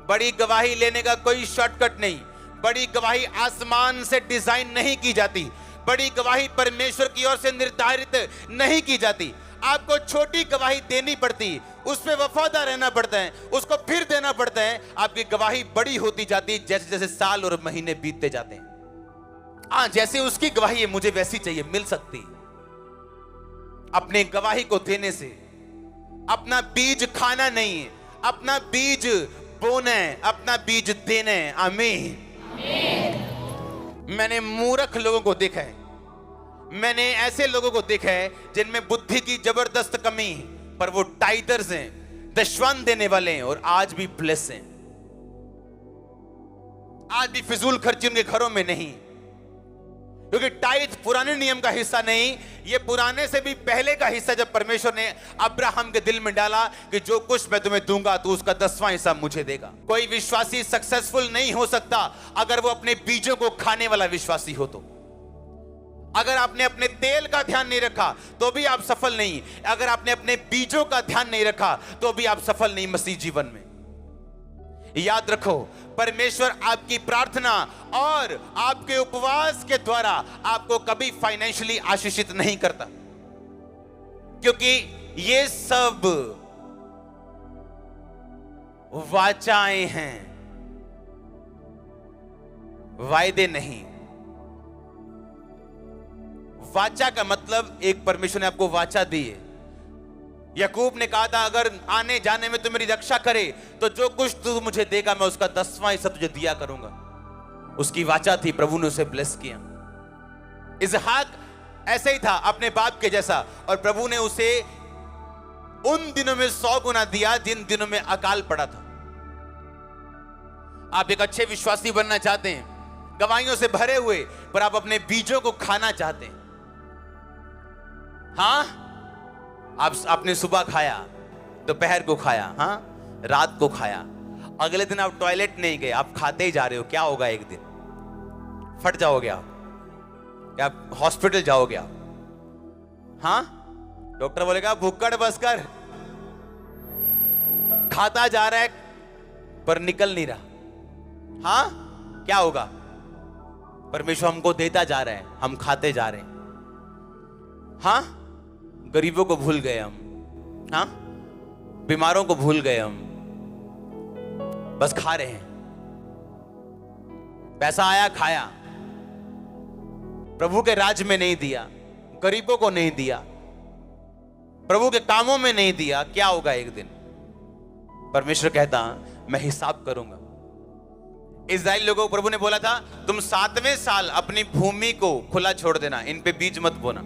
बड़ी गवाही लेने का कोई शॉर्टकट नहीं, बड़ी गवाही आसमान से डिजाइन नहीं की जाती, बड़ी गवाही परमेश्वर की ओर से निर्धारित नहीं की जाती। आपको छोटी गवाही देनी पड़ती, उस पे वफादार रहना पड़ता है, उसको फिर देना पड़ता है। आपकी गवाही बड़ी होती जाती जैसे जैसे साल और महीने बीतते जाते हैं। हाँ, जैसे उसकी गवाही है मुझे वैसी चाहिए, मिल सकती। अपने गवाही को देने से अपना बीज खाना नहीं है, अपना बीज बोना है, अपना बीज देना है। आमीन। मैंने मूर्ख लोगों को देखा है, मैंने ऐसे लोगों को देखा है जिनमें बुद्धि की जबरदस्त कमी है, पर वो टाइटर्स हैं, दशवान देने वाले हैं और आज भी ब्लेस हैं। आज भी फिजूल खर्ची उनके घरों में नहीं, क्योंकि टाइट पुराने नियम का हिस्सा नहीं, ये पुराने से भी पहले का हिस्सा। जब परमेश्वर ने अब्राहम के दिल में डाला कि जो कुछ मैं तुम्हें दूंगा तो उसका 10वां हिस्सा मुझे देगा। कोई विश्वासी सक्सेसफुल नहीं हो सकता अगर वो अपने बीजों को खाने वाला विश्वासी हो। तो अगर आपने अपने तेल का ध्यान नहीं रखा तो भी आप सफल नहीं, अगर आपने अपने बीजों का ध्यान नहीं रखा तो भी आप सफल नहीं मसीह जीवन में। याद रखो, परमेश्वर आपकी प्रार्थना और आपके उपवास के द्वारा आपको कभी फाइनेंशियली आशीषित नहीं करता, क्योंकि ये सब वाचाएं हैं, वायदे नहीं। वाचा का मतलब एक परमेश्वर ने आपको वाचा दी है। याकूब ने कहा था अगर आने जाने में तू मेरी रक्षा करे तो जो कुछ तू मुझे देगा मैं उसका 10वां हिस्सा तुझे दिया करूंगा। उसकी वाचा थी, प्रभु ने उसे ब्लेस किया। इसहाक ऐसे ही था, अपने बाप के जैसा, और प्रभु ने उसे उन दिनों में 100 गुना दिया जिन दिनों में अकाल पड़ा था। आप एक अच्छे विश्वासी बनना चाहते हैं, गवाहियों से भरे हुए, पर आप अपने बीजों को खाना चाहते हैं। हाँ, आपने सुबह खाया, दोपहर को खाया, हाँ, रात को खाया, अगले दिन आप टॉयलेट नहीं गए, आप खाते ही जा रहे हो। क्या होगा? एक दिन फट जाओगे आप, क्या हॉस्पिटल जाओगे आप? हाँ, डॉक्टर बोलेगा भुक्कड़ बस कर। खाता जा रहा है पर निकल नहीं रहा। हाँ, क्या होगा? परमेश्वर हमको देता जा रहा है, हम खाते जा रहे हैं। हाँ, गरीबों को भूल गए हम, हाँ, बीमारों को भूल गए हम, बस खा रहे हैं। पैसा आया, खाया, प्रभु के राज में नहीं दिया, गरीबों को नहीं दिया, प्रभु के कामों में नहीं दिया। क्या होगा? एक दिन परमेश्वर कहता मैं हिसाब करूंगा। इस्राएल लोगों को प्रभु ने बोला था तुम 7वें साल अपनी भूमि को खुला छोड़ देना, इन पे बीज मत बोना।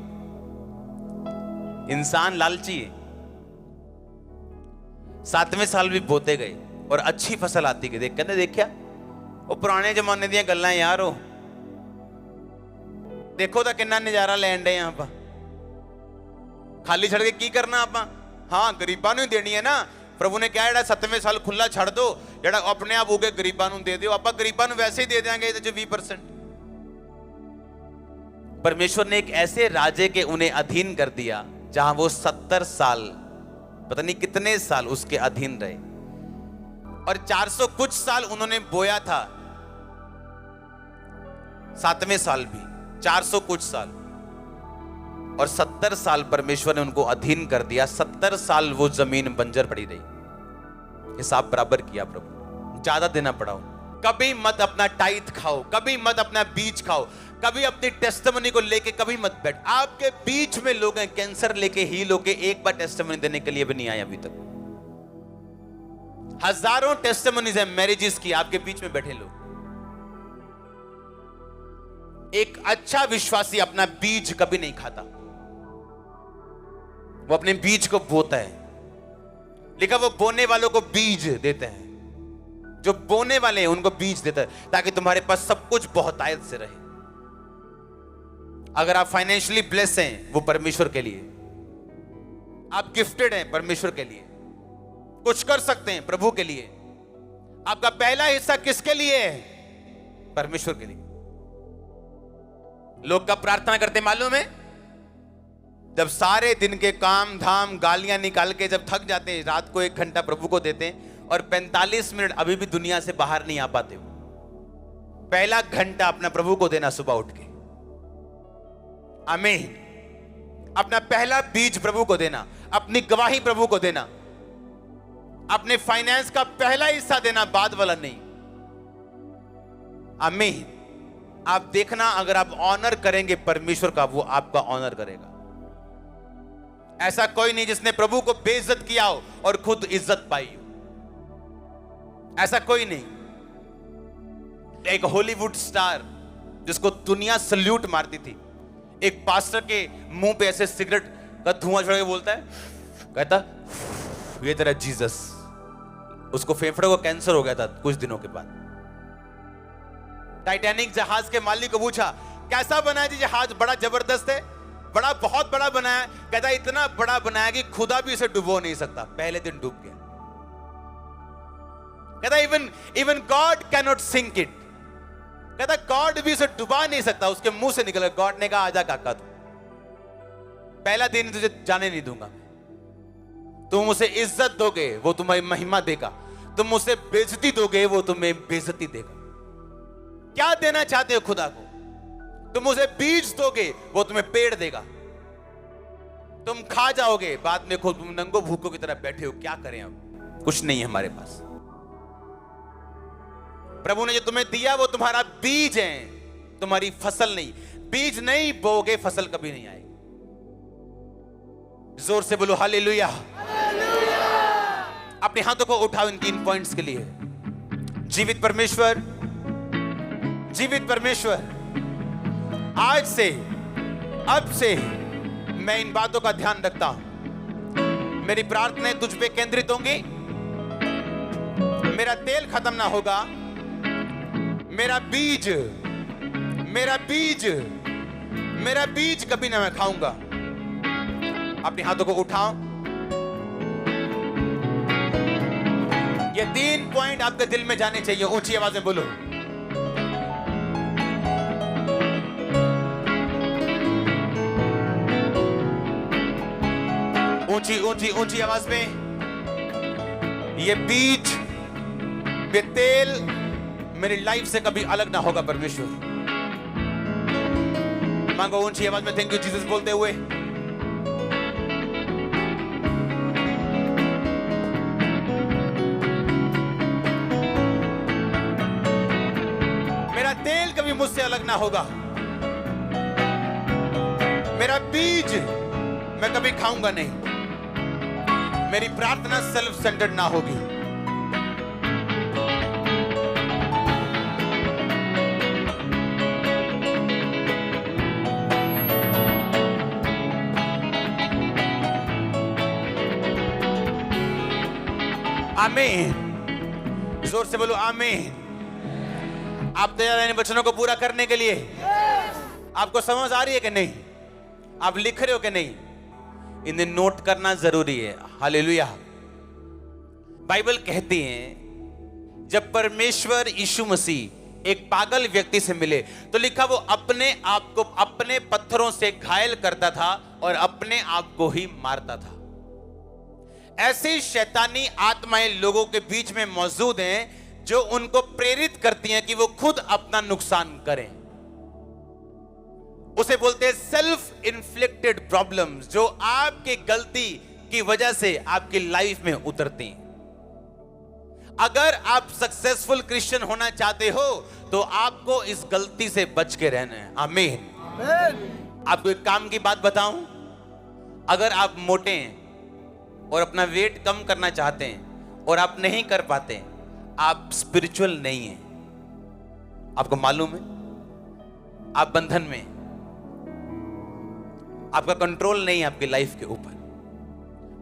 इंसान लालची है। 7वें साल भी बोते गए और अच्छी फसल आती गई। कहते देखा वो पुराने जमाने दी गल्लां यार, हो देखो तो कितना नजारा लैन डे यहां पर, खाली छड़ के की करना आप? हाँ, गरीबां नूं देनी है ना। प्रभु ने क्या 7वें साल खुला छड़ दो, जेड़ा अपने आप उगे गरीबां नूं दे दियो। आप गरीबां नूं वैसे ही दे देंगे 20%। परमेश्वर ने एक ऐसे राजे के उन्हें अधीन कर दिया जहां वो 70 साल, पता नहीं कितने साल उसके अधीन रहे, और 400 कुछ साल उन्होंने बोया था। 7वें साल भी 400 कुछ साल, और 70 साल परमेश्वर ने उनको अधीन कर दिया। 70 साल वो जमीन बंजर पड़ी रही। हिसाब बराबर किया प्रभु, ज्यादा देना पड़ा। कभी मत अपना टाइथ खाओ, कभी मत अपना बीज खाओ, कभी अपनी टेस्टिमनी को लेके कभी मत बैठ। आपके बीच में लोग हैं कैंसर लेके हील होके, एक बार टेस्टिमनी देने के लिए भी नहीं आए अभी तक। हजारों टेस्टिमनीज हैं मैरिजेस की, आपके बीच में बैठे लोग। एक अच्छा विश्वासी अपना बीज कभी नहीं खाता, वो अपने बीज को बोता है। लिखा वो बोने वालों को बीज देते हैं, जो बोने वाले हैं उनको बीज देता है, ताकि तुम्हारे पास सब कुछ बहुतायत से रहे। अगर आप फाइनेंशियली ब्लेस हैं, वो परमेश्वर के लिए। आप गिफ्टेड हैं परमेश्वर के लिए, कुछ कर सकते हैं प्रभु के लिए। आपका पहला हिस्सा किसके लिए है? परमेश्वर के लिए। लोग कब प्रार्थना करते मालूम है? जब सारे दिन के काम धाम गालियां निकाल के जब थक जाते हैं, रात को 1 घंटा प्रभु को देते हैं और 45 मिनट अभी भी दुनिया से बाहर नहीं आ पाते। पहला घंटा अपना प्रभु को देना सुबह उठ के। आमीन। अपना पहला बीज प्रभु को देना, अपनी गवाही प्रभु को देना, अपने फाइनेंस का पहला हिस्सा देना, बाद वाला नहीं। आमीन। आप देखना, अगर आप ऑनर करेंगे परमेश्वर का, वो आपका ऑनर करेगा। ऐसा कोई नहीं जिसने प्रभु को बेइज्जत किया हो और खुद इज्जत पाई हो। ऐसा कोई नहीं। एक हॉलीवुड स्टार जिसको दुनिया सल्यूट मारती थी, एक पास्टर के मुंह पे ऐसे सिगरेट का धुआं छोड़ के बोलता है, कहता ये तेरा जीसस। उसको फेफड़े को कैंसर हो गया था कुछ दिनों के बाद। टाइटैनिक जहाज के मालिक को पूछा, कैसा बना है जी जहाज? बड़ा जबरदस्त है, बड़ा बहुत बड़ा बनाया। कहता इतना बड़ा बनाया कि खुदा भी इसे डुबो नहीं सकता। पहले दिन डूब गया। कहता even God can not sink it. कहता गॉड भी इसे डुबा नहीं सकता। उसके मुंह से निकला। गॉड ने कहा आजा काका, तू पहला दिन तुझे जाने नहीं दूंगा। तुम उसे इज्जत दोगे, वो तुम्हें महिमा देगा। तुम उसे बेइज्जती दोगे, वो तुम्हें बेइज्जती देगा। क्या देना चाहते हो खुदा को? तुम उसे बीज दोगे, वो तुम्हें पेड़ देगा। तुम खा जाओगे, बाद में खुद तुम नंगो भूखों की तरह बैठे हो। क्या करें अब? कुछ नहीं है हमारे पास। प्रभु ने जो तुम्हें दिया वो तुम्हारा बीज है, तुम्हारी फसल नहीं। बीज नहीं बोगे, फसल कभी नहीं आएगी। जोर से बोलो हालेलुया। अपने हाथों को उठाओ इन 3 पॉइंट्स के लिए। जीवित परमेश्वर, जीवित परमेश्वर, आज से, अब से मैं इन बातों का ध्यान रखता हूं। मेरी प्रार्थनाएं तुझ पे केंद्रित होंगी। मेरा तेल खत्म ना होगा। मेरा बीज, मेरा बीज, मेरा बीज कभी ना मैं खाऊंगा। अपने हाथों को उठाओ। ये 3 पॉइंट आपके दिल में जाने चाहिए। ऊंची आवाज में बोलो। ऊंची ऊंची ऊंची आवाज में। ये बीज, ये तेल मेरी लाइफ से कभी अलग ना होगा परमेश्वर। मांगो ऊंची आवाज में थैंक यू जीसस बोलते हुए। मेरा तेल कभी मुझसे अलग ना होगा। मेरा बीज मैं कभी खाऊंगा नहीं। मेरी प्रार्थना सेल्फ सेंटर्ड ना होगी। आमीन। जोर से बोलो आमीन। आप तैयार हैं इन वचनों को पूरा करने के लिए? आपको समझ आ रही है कि नहीं? आप लिख रहे हो कि नहीं? इन्हें नोट करना जरूरी है। हालेलुया। बाइबल कहती है जब परमेश्वर यीशु मसीह एक पागल व्यक्ति से मिले तो लिखा वो अपने आप को अपने पत्थरों से घायल करता था और अपने आप को ही मारता था। ऐसी शैतानी आत्माएं लोगों के बीच में मौजूद हैं जो उनको प्रेरित करती हैं कि वो खुद अपना नुकसान करें। उसे बोलते हैं सेल्फ इन्फ्लिक्टेड प्रॉब्लम्स, जो आपकी गलती की वजह से आपकी लाइफ में उतरती हैं। अगर आप सक्सेसफुल क्रिश्चियन होना चाहते हो तो आपको इस गलती से बच के रहना है। आमीन। आपको एक काम की बात बताऊं, अगर आप मोटे हैं और अपना वेट कम करना चाहते हैं और आप नहीं कर पाते, आप स्पिरिचुअल नहीं हैं। आपको मालूम है? आप बंधन में, आपका कंट्रोल नहीं है आपकी लाइफ के ऊपर।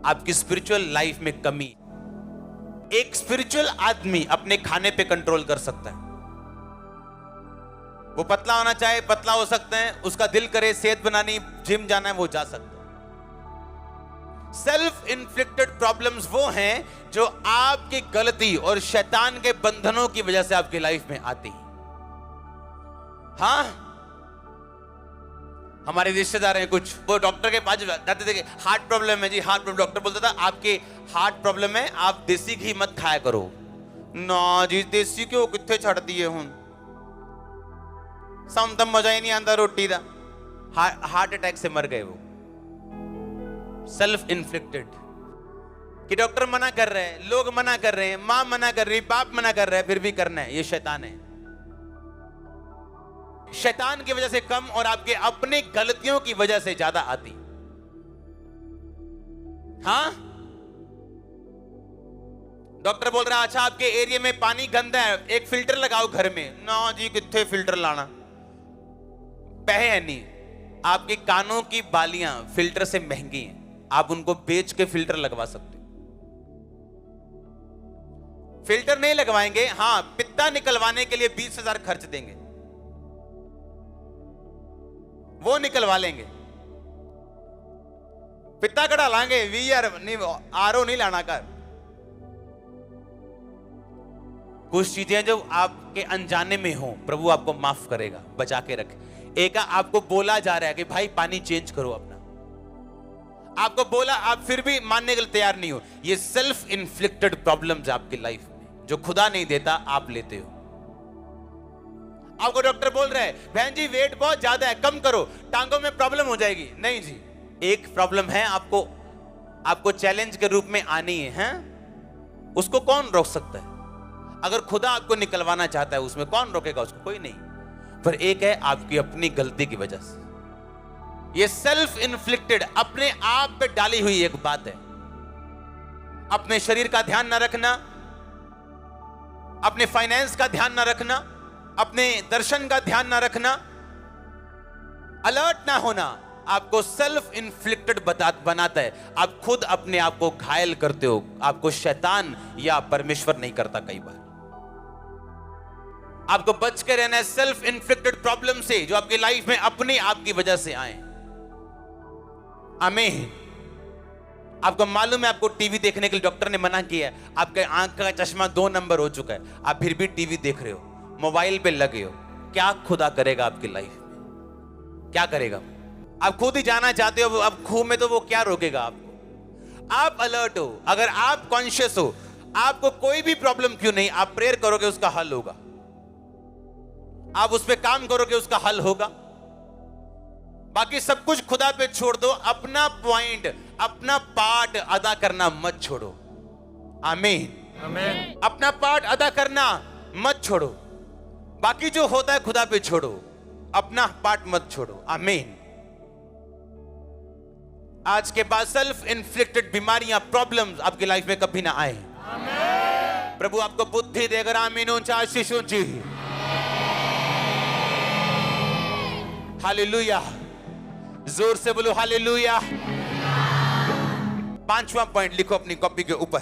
आपकी स्पिरिचुअल लाइफ में कमी। एक स्पिरिचुअल आदमी अपने खाने पे कंट्रोल कर सकता है। वो पतला होना चाहे पतला हो सकता है, उसका दिल करे सेहत बनानी, जिम जाना है, वो जा सकता है। सेल्फ इन्फ्लिक्टेड प्रॉब्लम्स वो हैं जो आपकी गलती और शैतान के बंधनों की वजह से आपकी लाइफ में आती है। हाँ, हमारे रिश्तेदार हैं कुछ, वो डॉक्टर के पास जाते थे, हार्ट प्रॉब्लम है जी, हार्ट प्रॉब्लम। डॉक्टर बोलता था आपके हार्ट प्रॉब्लम है, आप देसी घी मत खाया करो। ना जी, देसी क्यों कितने छड़ दिए हूं, सम तम मजा ही नहीं आता रोटी का। हार्ट अटैक से मर गए वो। सेल्फ इन्फ्लिक्टेड कि डॉक्टर मना कर रहे हैं, लोग मना कर रहे हैं, मां मना कर रही, बाप मना कर रहे हैं, फिर भी करना है। ये शैतान है। शैतान की वजह से कम और आपके अपनी गलतियों की वजह से ज्यादा आती। हाँ, डॉक्टर बोल रहा है अच्छा आपके एरिया में पानी गंदा है, एक फिल्टर लगाओ घर में। ना जी, कितने फिल्टर लाना, पहे है नहीं। आपके कानों की बालियां फिल्टर से महंगी हैं, आप उनको बेच के फिल्टर लगवा सकते हो। फिल्टर नहीं लगवाएंगे, हाँ पित्ता निकलवाने के लिए 20,000 खर्च देंगे, वो निकलवा लेंगे। पित्ता कड़ा लाएंगे, वीआर नहीं, आरओ नहीं लाना कर। कुछ चीजें जो आपके अनजाने में हो, प्रभु आपको माफ करेगा, बचा के रखे। एक आपको बोला जा रहा है कि भाई पानी चेंज करो अपना, आपको बोला, आप फिर भी मानने के लिए तैयार नहीं हो। ये सेल्फ इन्फ्लिक्टेड प्रॉब्लम्स आपकी लाइफ में जो खुदा नहीं देता, आप लेते हो। आपको डॉक्टर बोल रहा है बहन जी वेट बहुत ज्यादा है, कम करो, टांगों में प्रॉब्लम हो जाएगी। नहीं जी, एक प्रॉब्लम है आपको चैलेंज के रूप में आनी है, उसको कौन रोक सकता है? अगर खुदा आपको निकलवाना चाहता है उसमें कौन रोकेगा उसको? कोई नहीं। पर एक है आपकी अपनी गलती की वजह से, ये सेल्फ इन्फ्लिक्टेड अपने आप पे डाली हुई एक बात है। अपने शरीर का ध्यान ना रखना, अपने फाइनेंस का ध्यान ना रखना, अपने दर्शन का ध्यान ना रखना, अलर्ट ना होना, आपको सेल्फ इन्फ्लिक्टेड बनाता है। आप खुद अपने आप को घायल करते हो, आपको शैतान या परमेश्वर नहीं करता। कई बार आपको बच के रहना है सेल्फ इन्फ्लिक्टेड प्रॉब्लम से, जो आपकी लाइफ में अपनी आपकी वजह से आए। आमीन। आपको मालूम है आपको टीवी देखने के लिए डॉक्टर ने मना किया है, आपके आंख का चश्मा 2 नंबर हो चुका है, आप फिर भी टीवी देख रहे हो, मोबाइल पे लगे हो। क्या खुदा करेगा आपकी लाइफ में? क्या करेगा? आप खुद ही जाना चाहते हो अब खूह में, तो वो क्या रोकेगा आपको? आप अलर्ट हो, अगर आप कॉन्शियस हो, आपको कोई भी प्रॉब्लम क्यों नहीं, आप प्रेयर करोगे उसका हल होगा, आप उस पर काम करोगे उसका हल होगा। बाकी सब कुछ खुदा पे छोड़ दो, अपना पॉइंट, अपना पार्ट अदा करना मत छोड़ो। आमीन, आमीन। अपना पार्ट अदा करना मत छोड़ो, बाकी जो होता है खुदा पे छोड़ो, अपना पार्ट मत छोड़ो। आमीन। आज के बाद सेल्फ इन्फ्लिक्टेड बीमारियां, प्रॉब्लम्स आपकी लाइफ में कभी ना आए। आमीन। प्रभु आपको बुद्धि देकर। आमीन। ऊंचा आशीष ऊंची। हालेलुया। जोर से बोलो हालेलुया। 5वां पॉइंट लिखो अपनी कॉपी के ऊपर,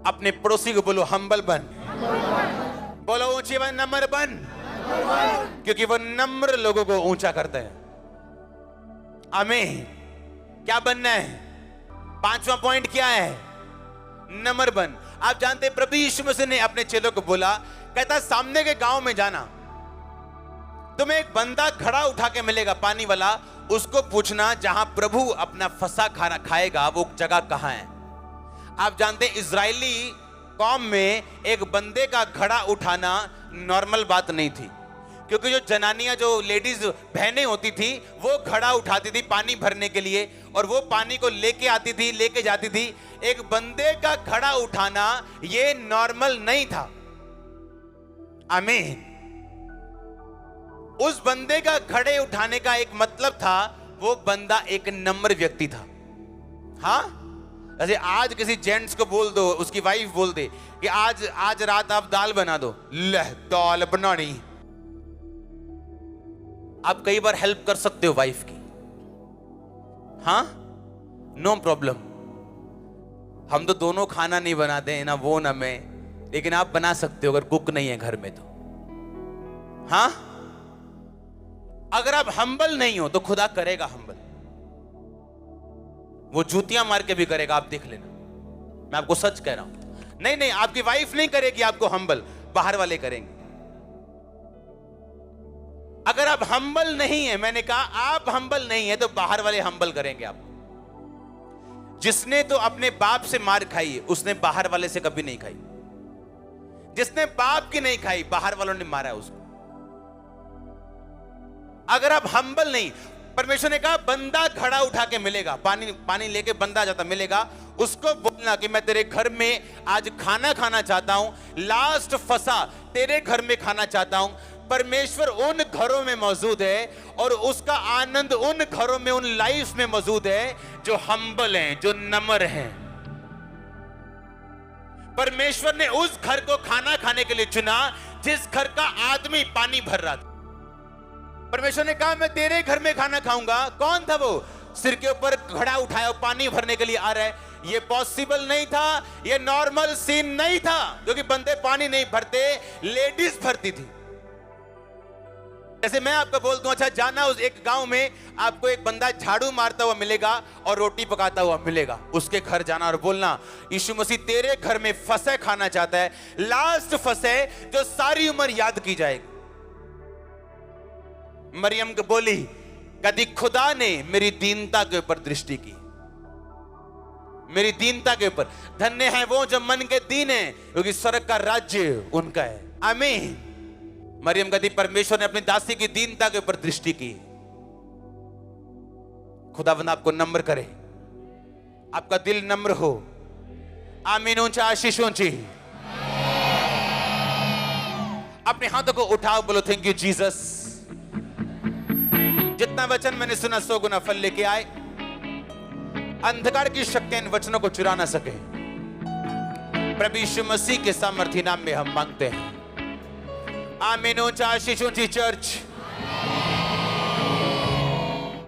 अपने पड़ोसी को बोलो हम्बल बन। बोलो ऊंची बन, नम्र बन, क्योंकि वो नम्र लोगों को ऊंचा करते हैं। आमीन। क्या बनना है? 5वां पॉइंट क्या है? नम्र बन। आप जानते हैं प्रभु यीशु मसीह ने अपने चेलों को बोला, कहता सामने के गांव में जाना, तुम्हें एक बंदा घड़ा उठा के मिलेगा पानी वाला, उसको पूछना जहां प्रभु अपना फंसा खाना खाएगा वो जगह कहां है। आप जानते हैं इजरायली कौम में एक बंदे का घड़ा उठाना नॉर्मल बात नहीं थी, क्योंकि जो जनानियां, जो लेडीज बहनें होती थी, वो घड़ा उठाती थी पानी भरने के लिए, और वो पानी को लेके आती थी, लेके जाती थी। एक बंदे का घड़ा उठाना ये नॉर्मल नहीं था। आमीन। उस बंदे का घड़े उठाने का एक मतलब था, वो बंदा एक नम्र व्यक्ति था। हाँ, जैसे आज किसी जेंट्स को बोल दो, उसकी वाइफ बोल दे कि आज रात आप दाल बना दो, ले दाल बनानी। आप कई बार हेल्प कर सकते हो वाइफ की, हाँ, नो प्रॉब्लम। हम तो दोनों खाना नहीं बनाते हैं, ना वो ना मैं, लेकिन आप बना सकते हो अगर कुक नहीं है घर में तो। हाँ, अगर आप हम्बल नहीं हो तो खुदा करेगा हम्बल, वो जूतियां मार के भी करेगा, आप देख लेना, मैं आपको सच कह रहा हूं। नहीं, आपकी वाइफ नहीं करेगी आपको हम्बल, बाहर वाले करेंगे। अगर आप हम्बल नहीं है, मैंने कहा आप हम्बल नहीं है, तो बाहर वाले हम्बल करेंगे आपको। जिसने तो अपने बाप से मार खाई है, उसने बाहर वाले से कभी नहीं खाई। जिसने बाप की नहीं खाई, बाहर वालों ने मारा है उसको। अगर आप हम्बल नहीं, परमेश्वर ने कहा बंदा घड़ा उठा के मिलेगा, पानी लेके बंदा जाता मिलेगा, उसको बोलना कि मैं तेरे घर में आज खाना खाना चाहता हूं, लास्ट फंसा तेरे घर में खाना चाहता हूं, परमेश्वर उन घरों में मौजूद है और उसका आनंद उन घरों में, उन लाइफ में मौजूद है जो हम्बल हैं, जो नम्र हैं। परमेश्वर ने उस घर को खाना खाने के लिए चुना जिस घर का आदमी पानी भर रहा था। परमेश्वर ने कहा मैं तेरे घर में खाना खाऊंगा। कौन था वो? सिर के ऊपर घड़ा उठाया और पानी भरने के लिए आ रहा है। ये पॉसिबल नहीं था, ये नॉर्मल सीन नहीं था, क्योंकि बंदे पानी नहीं भरते, लेडीज भरती थी। जैसे मैं आपको बोल दूं, अच्छा जाना उस एक गांव में, आपको एक बंदा झाड़ू मारता हुआ मिलेगा और रोटी पकाता हुआ मिलेगा। उसके घर जाना और बोलना यीशु मसीह तेरे घर में फसे खाना चाहता है, लास्ट फसे जो सारी उम्र याद की जाएगी। मरियम को बोली कभी खुदा ने मेरी दीनता के ऊपर दृष्टि की, मेरी दीनता के ऊपर। धन्य है वो जो मन के दीन है, क्योंकि स्वर्ग का राज्य उनका है। आमीन। मरियम कहती परमेश्वर ने अपनी दासी की दीनता के ऊपर दृष्टि की। खुदावंद आपको नम्र करे, आपका दिल नम्र हो। आमीन। ऊंचा आशीष ऊंची। अपने हाथों को उठाओ, बोलो थैंक यू जीसस। जितना वचन मैंने सुना 100 गुना फल लेके आए। अंधकार की शक्तियां इन वचनों को चुरा ना सके। प्रभु यीशु मसीह के सामर्थी नाम में हम मांगते हैं। आमीन। ऊंचा आशीष ऊंची church.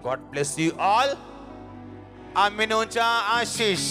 God bless you all. आमीन। ऊंचा आशीष।